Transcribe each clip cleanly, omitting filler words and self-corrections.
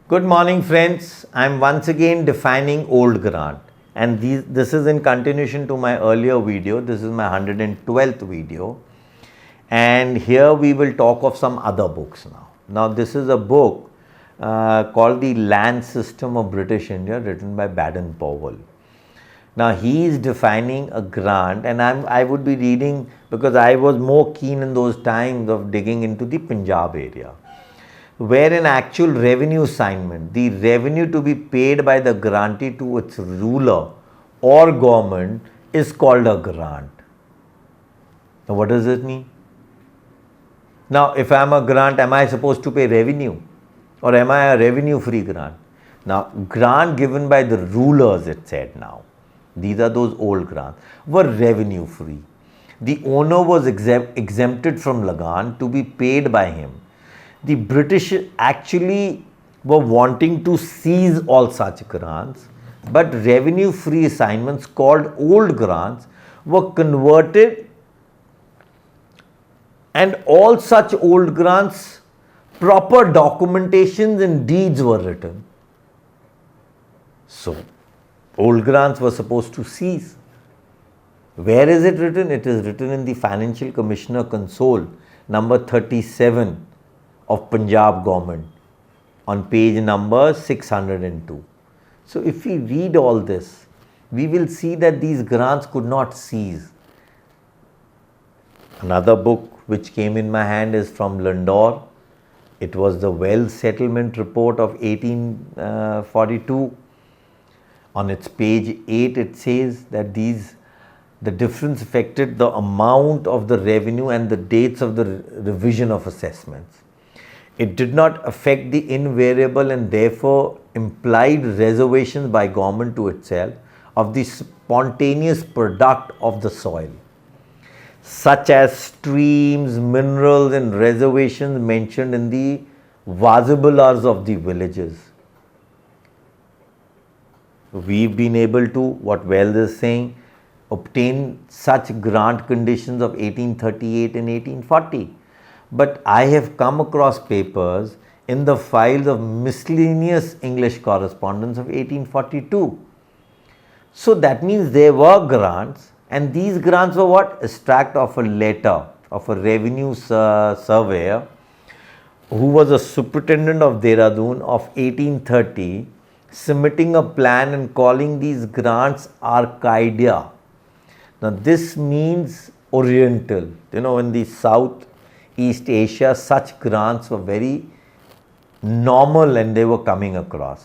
Good morning friends, I am once again defining old grant and this is in continuation to my earlier video. This is my 112th video and here we will talk of some other books now. Now this is a book called The Land System of British India, written by Baden-Powell. Now he is defining a grant and I would be reading because I was more keen in those times of digging into the Punjab area, where an actual revenue assignment, the revenue to be paid by the grantee to its ruler or government, is called a grant. Now what does it mean? Now if I am a grant, am I supposed to pay revenue or am I a revenue free grant? Now grant given by the rulers, it said now, these are those old grants, were revenue free. The owner was exempted from Lagan to be paid by him. The British actually were wanting to seize all such grants, but revenue-free assignments called old grants were converted, and all such old grants, proper documentations and deeds were written. So, old grants were supposed to cease. Where is it written? It is written in the Financial Commissioner Consol, number 37. Of Punjab government on page number 602. So if we read all this, we will see that these grants could not cease. Another book which came in my hand is from Landor. It was the Well Settlement Report of 1842. On its page 8 it says that the difference affected the amount of the revenue and the dates of the revision of assessments. It did not affect the invariable and therefore implied reservations by government to itself of the spontaneous product of the soil, such as streams, minerals and reservations mentioned in the vazabulas of the villages. We've been able to, what Wells is saying, obtain such grant conditions of 1838 and 1840. But I have come across papers in the files of miscellaneous English correspondence of 1842. So that means there were grants, and these grants were what? Extract of a letter of a revenue surveyor who was a superintendent of Dehradun of 1830, submitting a plan and calling these grants Arcadia. Now this means Oriental. You know, in the South East Asia, such grants were very normal and they were coming across.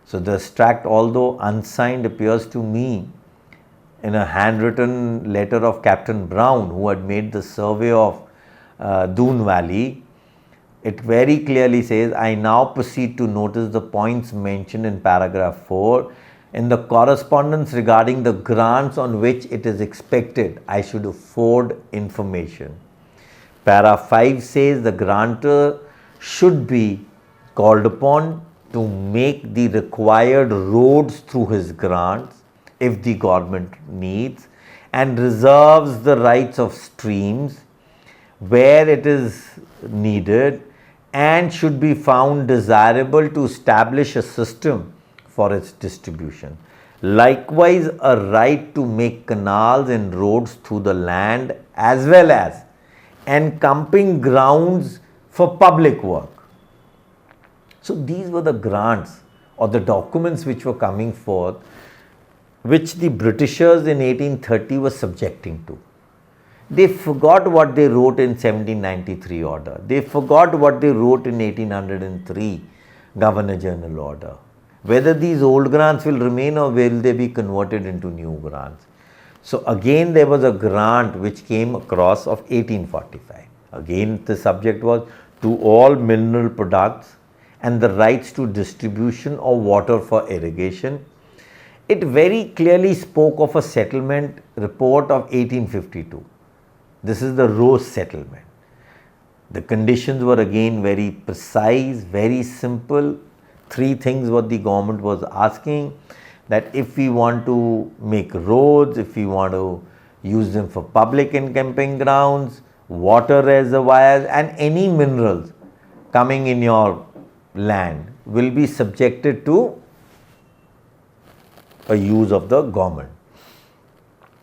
So the extract, although unsigned, appears to me in a handwritten letter of Captain Brown, who had made the survey of Doon Valley. It very clearly says, I now proceed to notice the points mentioned in paragraph 4 in the correspondence regarding the grants on which it is expected I should afford information. Para 5 says the grantor should be called upon to make the required roads through his grants if the government needs, and reserves the rights of streams where it is needed, and should be found desirable to establish a system for its distribution. Likewise, a right to make canals and roads through the land as well as and camping grounds for public work. So these were the grants or the documents which were coming forth, which the Britishers in 1830 were subjecting to. They forgot what they wrote in 1793 order. They forgot what they wrote in 1803 Governor General order. Whether these old grants will remain or will they be converted into new grants. So again there was a grant which came across of 1845. Again the subject was to all mineral products and the rights to distribution of water for irrigation. It very clearly spoke of a settlement report of 1852. This is the Rose settlement. The conditions were again very precise, very simple. 3 things what the government was asking, that if we want to make roads, if we want to use them for public and camping grounds, water reservoirs and any minerals coming in your land will be subjected to a use of the government.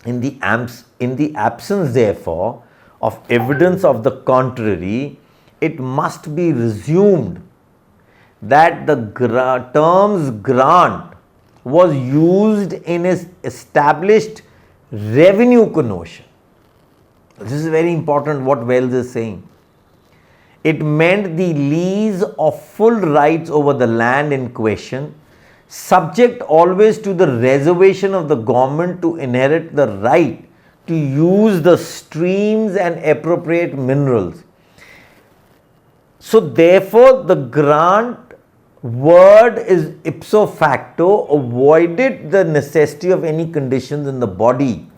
In the absence, therefore, of evidence of the contrary, it must be resumed that the terms grant was used in its established revenue connotation. This is very important what Wells is saying. It meant the lease of full rights over the land in question, subject always to the reservation of the government to inherit the right to use the streams and appropriate minerals. So therefore, the grant word is ipso facto avoided the necessity of any conditions in the body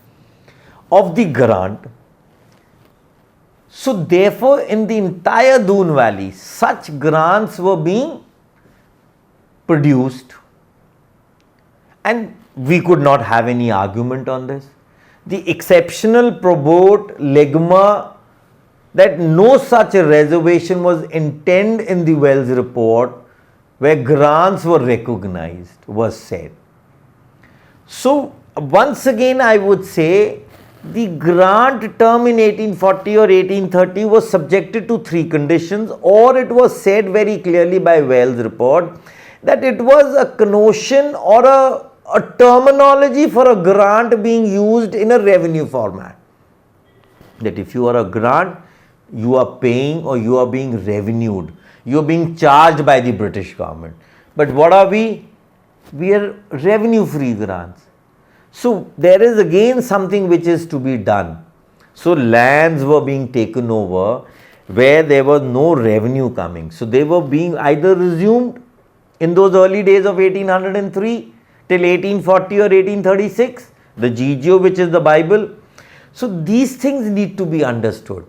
of the grant. So therefore, in the entire Doon Valley, such grants were being produced, and we could not have any argument on this. The exceptional probate legma that no such a reservation was intended in the Wells report where grants were recognized was said. So once again I would say the grant term in 1840 or 1830 was subjected to three conditions, or it was said very clearly by Wells report that it was a connotation or a terminology for a grant being used in a revenue format. That if you are a grant, you are paying or you are being revenued. You are being charged by the British government. But what are we? We are revenue free grants. So there is again something which is to be done. So lands were being taken over where there was no revenue coming. So they were being either resumed in those early days of 1803 till 1840 or 1836, the GGO, which is the Bible. So these things need to be understood.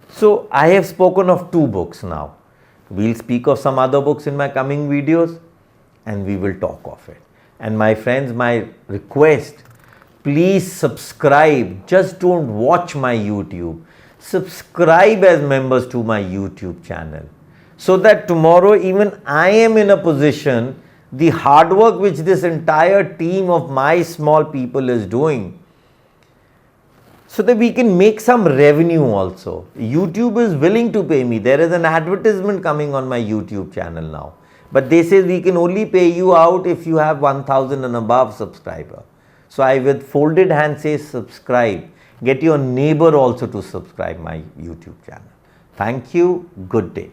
So I have spoken of two books now. We'll speak of some other books in my coming videos and we will talk of it. And my friends, my request, please subscribe. Just don't watch my YouTube. Subscribe as members to my YouTube channel, so that tomorrow even I am in a position, the hard work which this entire team of my small people is doing, so that we can make some revenue also. YouTube is willing to pay me. There is an advertisement coming on my YouTube channel now. But they say we can only pay you out if you have 1000 and above subscriber. So I with folded hand say subscribe. Get your neighbor also to subscribe my YouTube channel. Thank you. Good day.